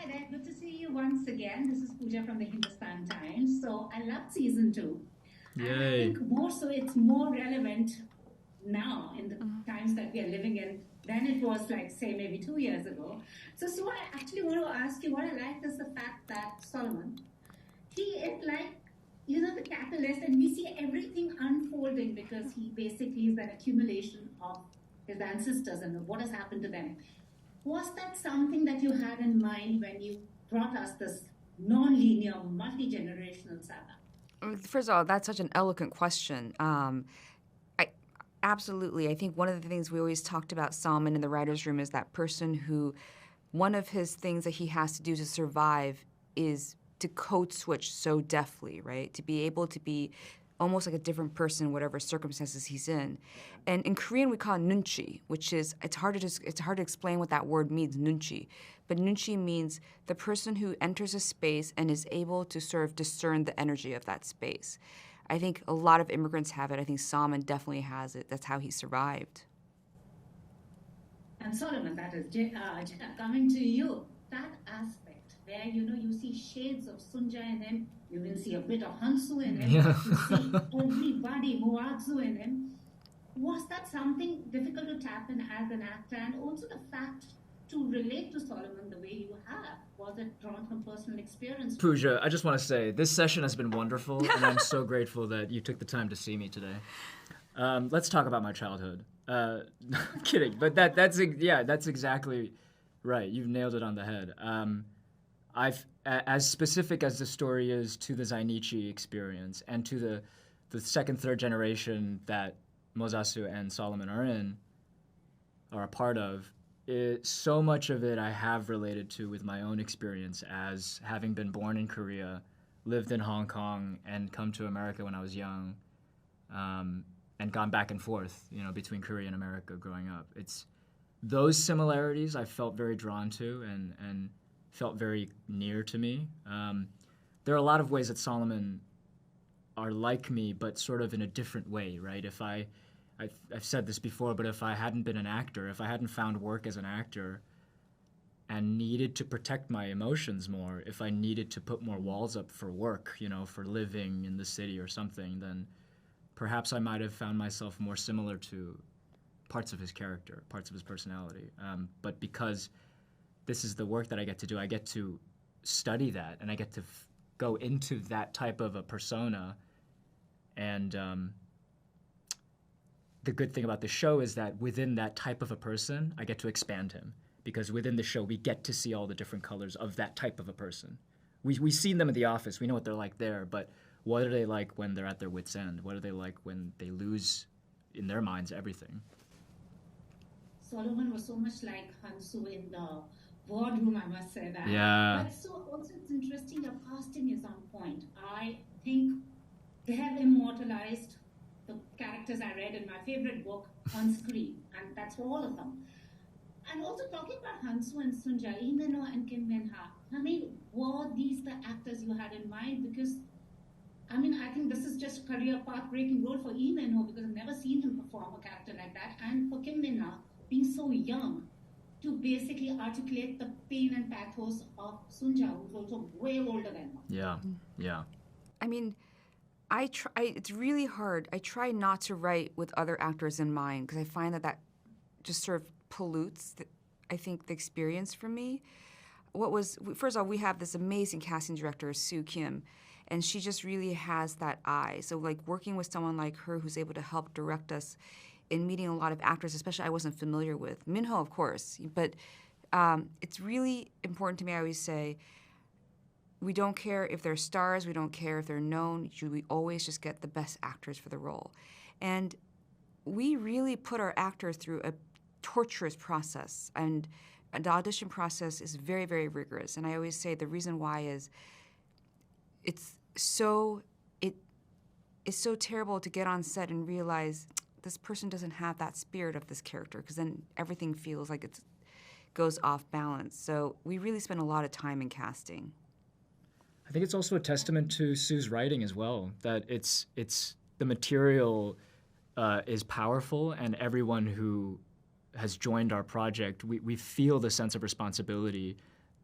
there. Good to see you once again. This is Pooja from the Hindustan Times. So I love season two. And I Yay. think more so it's more relevant now in the times that we are living in than it was like, say, maybe 2 years ago. So I actually want to ask you what I like is the fact that Solomon, he is like, the catalyst, and we see everything unfolding because he basically is an accumulation of his ancestors and what has happened to them. Was that something that you had in mind when you brought us this non-linear, multi-generational saga? First of all, that's such an eloquent question. Absolutely. I think one of the things we always talked about Salman in the writer's room is that person who, one of his things that he has to do to survive is to code switch so deftly, right? To be able to be almost like a different person, whatever circumstances he's in. And in Korean, we call it nunchi, which is, it's hard to explain what that word means, nunchi. But nunchi means the person who enters a space and is able to sort of discern the energy of that space. I think a lot of immigrants have it. I think Salman definitely has it. That's how he survived. And Solomon, that is, Jenna, coming to you, that aspect where, you see shades of Sunja in him, you will see a bit of Hansu in him, Yeah. you see everybody, Muadzu in him. Was that something difficult to tap in as an actor? And also the fact to relate to Solomon the way you have, was it drawn from personal experience? Pooja, I just want to say, this session has been wonderful, and I'm so grateful that you took the time to see me today. Let's talk about my childhood. I'm kidding, but that's exactly right. You've nailed it on the head. As specific as the story is to the Zainichi experience and to the second, third generation that Mozasu and Solomon are a part of, so much of it I have related to with my own experience as having been born in Korea, lived in Hong Kong, and come to America when I was young, and gone back and forth, between Korea and America growing up. It's those similarities I felt very drawn to and felt very near to me. There are a lot of ways that Solomon are like me, but sort of in a different way, right? I've said this before, but if I hadn't been an actor, if I hadn't found work as an actor and needed to protect my emotions more, if I needed to put more walls up for work, for living in the city or something, then perhaps I might have found myself more similar to parts of his character, parts of his personality. But because this is the work that I get to do, I get to study that, and I get to go into that type of a persona. And the good thing about the show is that within that type of a person, I get to expand him. Because within the show, we get to see all the different colors of that type of a person. We've seen them in the office. We know what they're like there, but what are they like when they're at their wits' end? What are they like when they lose, in their minds, everything? Solomon was so much like Hansu in the boardroom, I must say that. Yeah. But so also it's interesting, your casting is on point. I think they have immortalized the characters I read in my favorite book on screen, and that's for all of them. And also talking about Hansu and Sunja, Lee Min-ho and Kim Min-ha, were these the actors you had in mind? Because, I think this is just a career path-breaking role for Lee Min-ho because I've never seen him perform a character like that. And for Kim Min-ha, being so young, to basically articulate the pain and pathos of Sunja, who's also way older than her. Yeah. It's really hard. I try not to write with other actors in mind because I find that just sort of pollutes, I think, the experience for me. First of all, we have this amazing casting director, Soo Kim, and she just really has that eye. So working with someone like her who's able to help direct us in meeting a lot of actors, especially I wasn't familiar with. Min-ho, of course, but it's really important to me, I always say, we don't care if they're stars, we don't care if they're known, we always just get the best actors for the role. And we really put our actors through a torturous process, and the audition process is very, very rigorous. And I always say the reason why is it's so terrible to get on set and realize this person doesn't have that spirit of this character, because then everything feels like it goes off balance. So we really spend a lot of time in casting. I think it's also a testament to Soo's writing as well, that it's the material is powerful, and everyone who has joined our project, we feel the sense of responsibility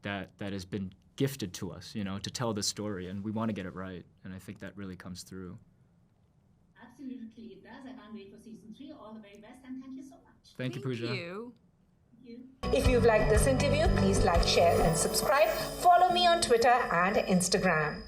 that has been gifted to us, to tell the story, and we want to get it right, and I think that really comes through. Absolutely, it does. I can't wait for season 3. All the very best, and thank you so much. Thank you, Pooja. Thank you. If you've liked this interview, please like, share, and subscribe. Follow me on Twitter and Instagram.